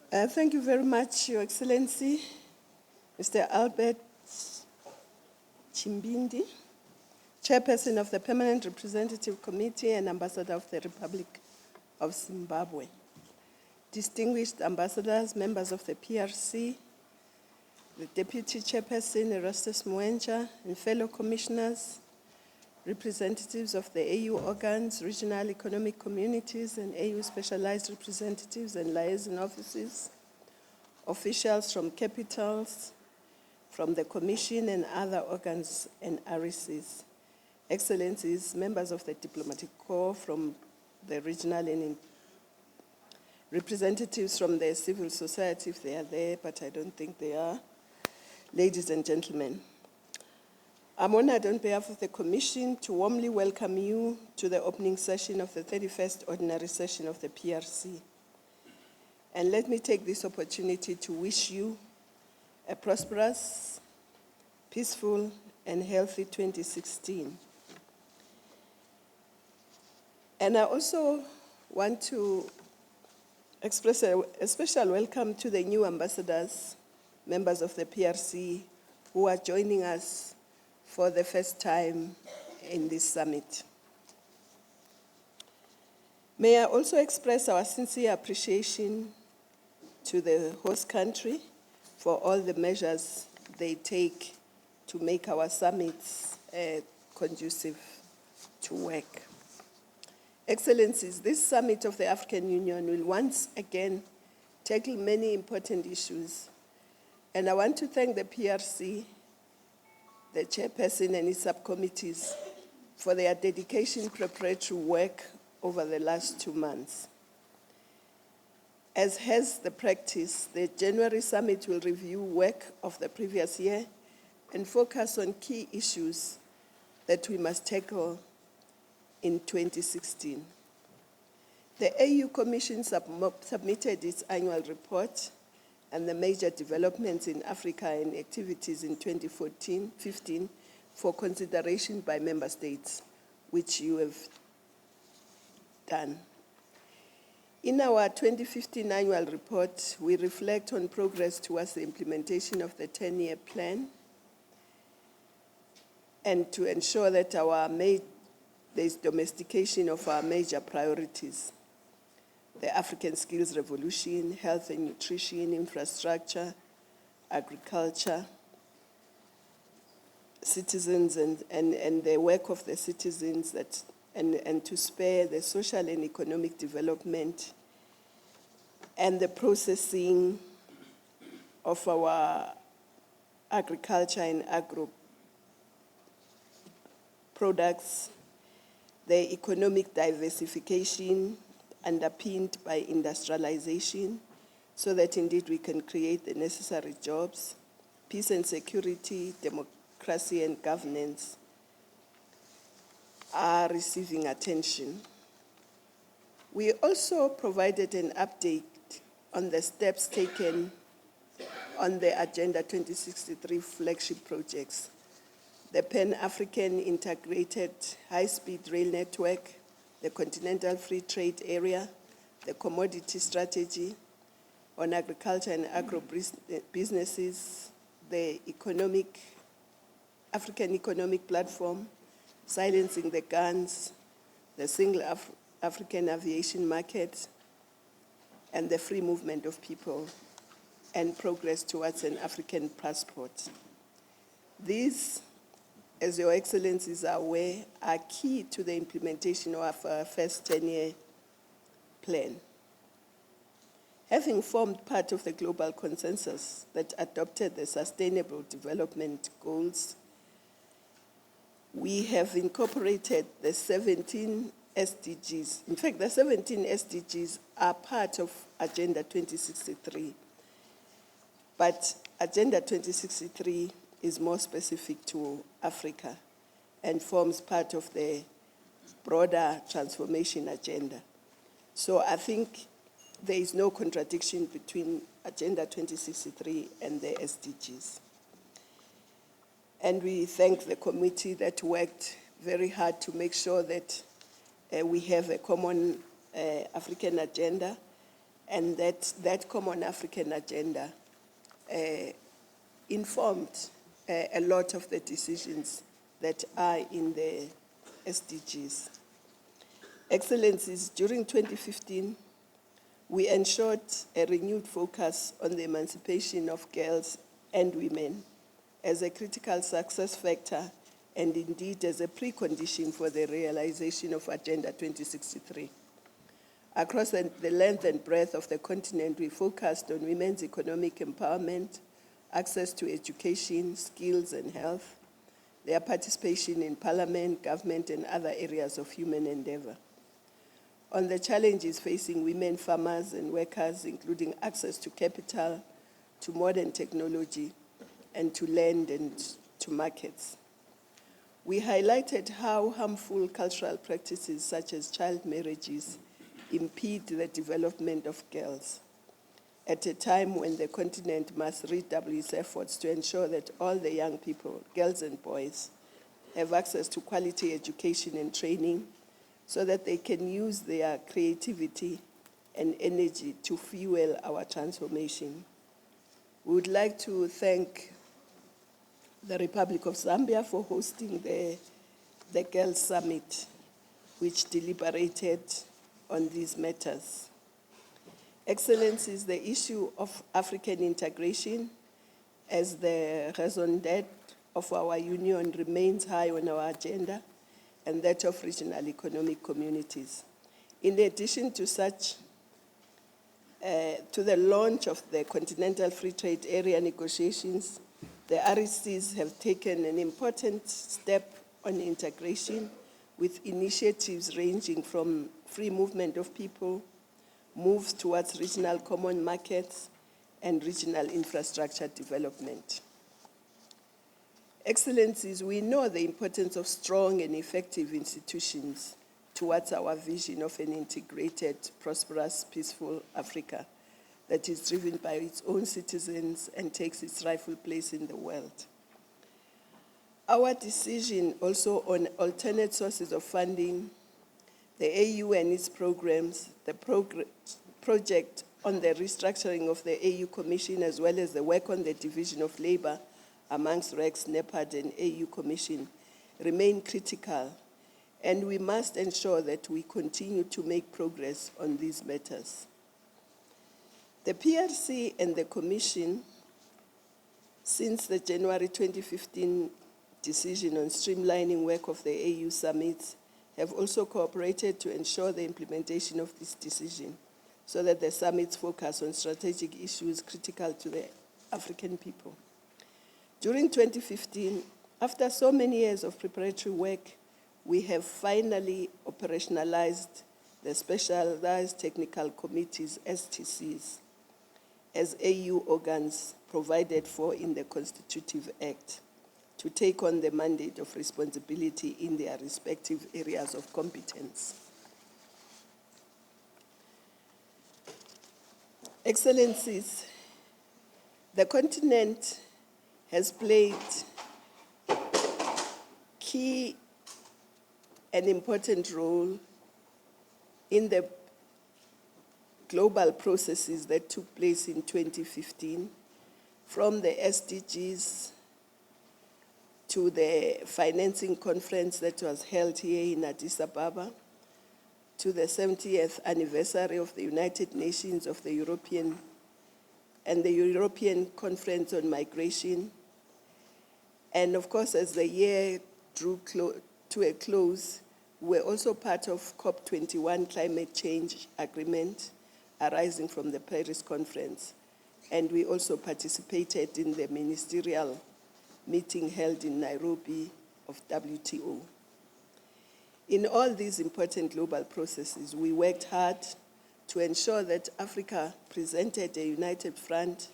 Thank you very much, Your Excellency, Mr. Albert Chimbindi, Chairperson of the Permanent Representative Committee and Ambassador of the Republic of Zimbabwe. Distinguished ambassadors, members of the PRC, the Deputy Chairperson, Erastus Mwencha, and fellow commissioners, representatives of the AU organs, regional economic communities, and AU specialized representatives and liaison offices, officials from capitals, from the Commission and other organs and RECs, Excellencies, members of the Diplomatic Corps from the regional and representatives from the civil society, if they are there, but I don't think they are, ladies and gentlemen. I'm honored on behalf of the Commission to warmly welcome you to the opening session of the 31st Ordinary Session of the PRC. And let me take this opportunity to wish you a prosperous, peaceful, and healthy 2016. And I also want to express a special welcome to the new ambassadors, members of the PRC, who are joining us for the first time in this summit. May I also express our sincere appreciation to the host country for all the measures they take to make our summits conducive to work. Excellencies, this summit of the African Union will once again tackle many important issues, and I want to thank the PRC, the chairperson and its subcommittees for their dedication preparatory work over the last 2 months. As has the practice, the January summit will review work of the previous year and focus on key issues that we must tackle in 2016. The AU Commission submitted its annual report and the major developments in Africa and activities in 2014-15 for consideration by member states, which you have done. In our 2015 annual report, we reflect on progress towards the implementation of the 10-year plan and to ensure that there is domestication of our major priorities: the African Skills Revolution, health and nutrition, infrastructure, agriculture, citizens and the work of the citizens and to spare the social and economic development and the processing of our agriculture and agro products, the economic diversification underpinned by industrialization, so that indeed we can create the necessary jobs, peace and security, democracy and governance are receiving attention. We also provided an update on the steps taken on the Agenda 2063 flagship projects: the Pan-African Integrated High-Speed Rail Network, the Continental Free Trade Area, the Commodity Strategy on Agriculture and Agro-Businesses, the African Economic Platform, Silencing the Guns, the Single African Aviation Market, and the free movement of people, and progress towards an African passport. These, as Your Excellencies are aware, are key to the implementation of our first 10-year plan. Having formed part of the global consensus that adopted the Sustainable Development Goals, we have incorporated the 17 SDGs. In fact, the 17 SDGs are part of Agenda 2063, but Agenda 2063 is more specific to Africa and forms part of the broader transformation agenda. So I think there is no contradiction between Agenda 2063 and the SDGs. And we thank the committee that worked very hard to make sure that we have a common African agenda and that common African agenda informed a lot of the decisions that are in the SDGs. Excellencies, during 2015, we ensured a renewed focus on the emancipation of girls and women as a critical success factor and indeed as a precondition for the realization of Agenda 2063. Across the length and breadth of the continent, we focused on women's economic empowerment, access to education, skills, and health, their participation in parliament, government, and other areas of human endeavor. On the challenges facing women farmers and workers, including access to capital, to modern technology, and to land and to markets. We highlighted how harmful cultural practices such as child marriages impede the development of girls at a time when the continent must redouble its efforts to ensure that all the young people, girls and boys, have access to quality education and training so that they can use their creativity and energy to fuel our transformation. We would like to thank the Republic of Zambia for hosting the Girls Summit, which deliberated on these matters. Excellencies, the issue of African integration as the raison d'etre of our union remains high on our agenda, and that of regional economic communities. In addition to such, to the launch of the Continental Free Trade Area negotiations, the RECs have taken an important step on integration with initiatives ranging from free movement of people, moves towards regional common markets, and regional infrastructure development. Excellencies, we know the importance of strong and effective institutions towards our vision of an integrated, prosperous, peaceful Africa that is driven by its own citizens and takes its rightful place in the world. Our decision also on alternate sources of funding, the AU and its programs, the project on the restructuring of the AU Commission, as well as the work on the division of labor amongst REX, NEPAD, and AU Commission remain critical, and we must ensure that we continue to make progress on these matters. The PRC and the Commission, since the January 2015 decision on streamlining work of the AU summits, have also cooperated to ensure the implementation of this decision so that the summits focus on strategic issues critical to the African people. During 2015, after so many years of preparatory work, we have finally operationalized the Specialized Technical Committees, STCs, as AU organs provided for in the Constitutive Act to take on the mandate of responsibility in their respective areas of competence. Excellencies, the continent has played key and important role in the global processes that took place in 2015, from the SDGs to the financing conference that was held here in Addis Ababa, to the 70th anniversary of the United Nations of the European and the European Conference on Migration. And of course, as the year drew to a close, we're also part of COP21 climate change agreement arising from the Paris conference. And we also participated in the ministerial meeting held in Nairobi of WTO. In all these important global processes, we worked hard to ensure that Africa presented a united front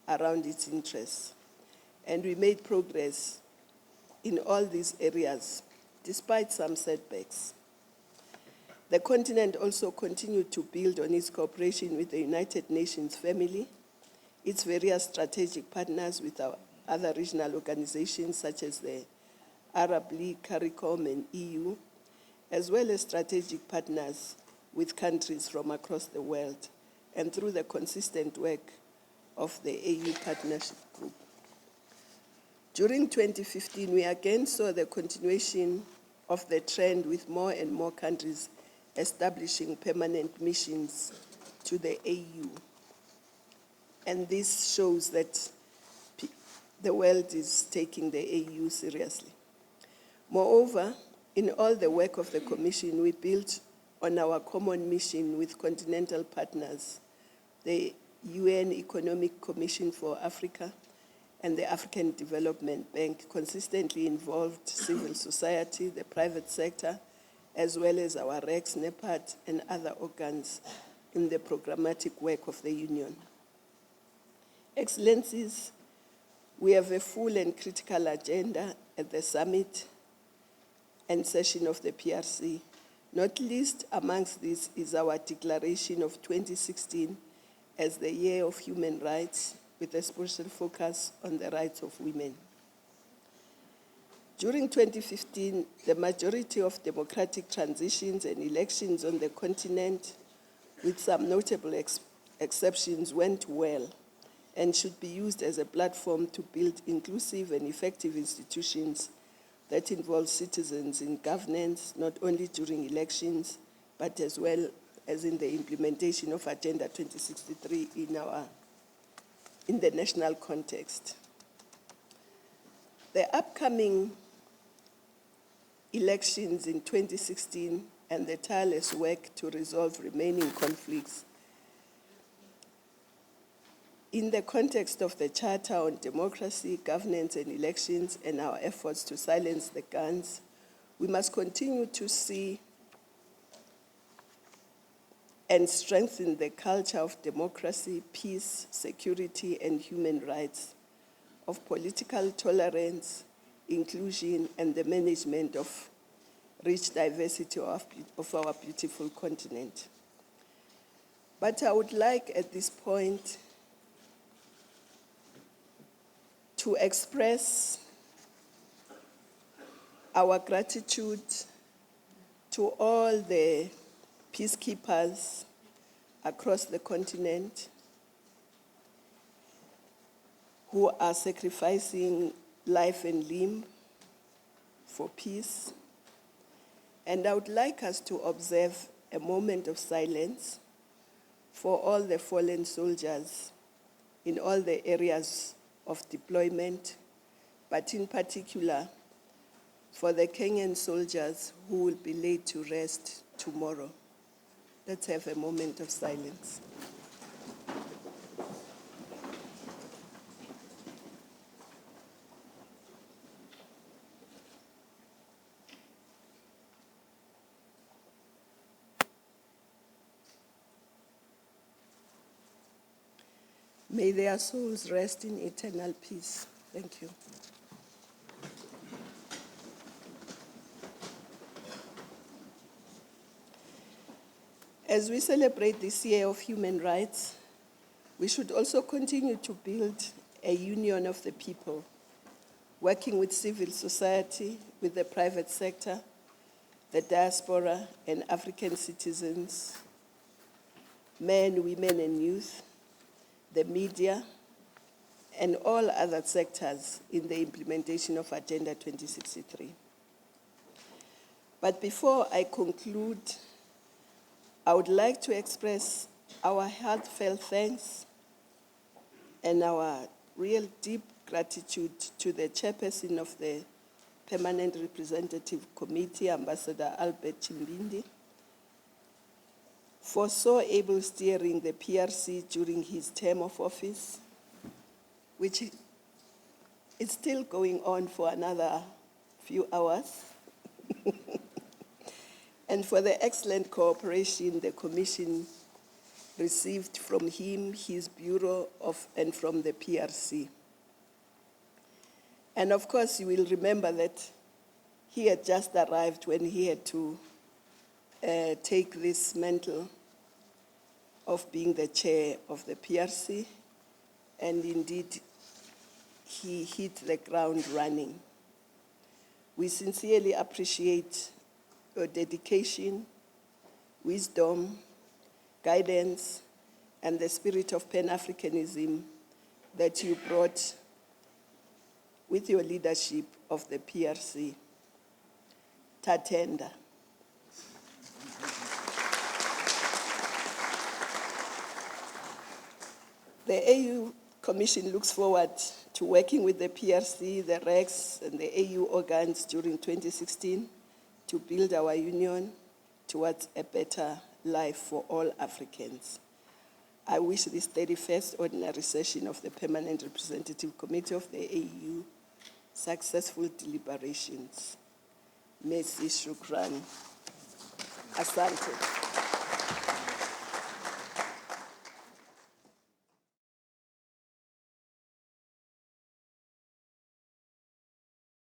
around its interests. And we made progress in all these areas, despite some setbacks. The continent also continued to build on its cooperation with the United Nations family, its various strategic partners with our other regional organizations such as the Arab League, CARICOM, and EU, as well as strategic partners with countries from across the world, and through the consistent work of the AU Partnership Group. During 2015, we again saw the continuation of the trend with more and more countries establishing permanent missions to the AU. And this shows that the world is taking the AU seriously. Moreover, in all the work of the Commission, we built on our common mission with continental partners, the UN Economic Commission for Africa and the African Development Bank consistently involved civil society, the private sector, as well as our REX, NEPAD, and other organs in the programmatic work of the Union. Excellencies, we have a full and critical agenda at the summit and session of the PRC. Not least amongst these is our declaration of 2016 as the Year of Human Rights, with a special focus on the rights of women. During 2015, the majority of democratic transitions and elections on the continent, with some notable exceptions, went well and should be used as a platform to build inclusive and effective institutions that involve citizens in governance, not only during elections, but as well as in the implementation of Agenda 2063 in the national context. The upcoming elections in 2016 and the tireless work to resolve remaining conflicts in the context of the Charter on Democracy, Governance and Elections and our efforts to silence the guns, we must continue to see and strengthen the culture of democracy, peace, security, and human rights, of political tolerance, inclusion, and the management of rich diversity of our beautiful continent. But I would like at this point to express our gratitude to all the peacekeepers across the continent who are sacrificing life and limb for peace. And I would like us to observe a moment of silence for all the fallen soldiers in all the areas of deployment, but in particular for the Kenyan soldiers who will be laid to rest tomorrow. Let's have a moment of silence. May their souls rest in eternal peace. Thank you. As we celebrate this Year of Human Rights, we should also continue to build a union of the people, working with civil society, with the private sector, the diaspora, and African citizens, men, women, and youth, the media, and all other sectors in the implementation of Agenda 2063. But before I conclude, I would like to express our heartfelt thanks and our real deep gratitude to the Chairperson of the Permanent Representative Committee, Ambassador Albert Chimbindi, for so able steering the PRC during his term of office, which is still going on for another few hours. And for the excellent cooperation the Commission received from him, his Bureau and from the PRC. And of course, you will remember that he had just arrived when he had to take this mantle of being the chair of the PRC, and indeed, he hit the ground running. We sincerely appreciate your dedication, wisdom, guidance, and the spirit of Pan-Africanism that you brought with your leadership of the PRC. Tatenda. The AU Commission looks forward to working with the PRC, the REX, and the AU organs during 2016 to build our union towards a better life for all Africans. I wish this 31st ordinary session of the Permanent Representative Committee of the AU successful deliberations. Merci, shukran. Asante.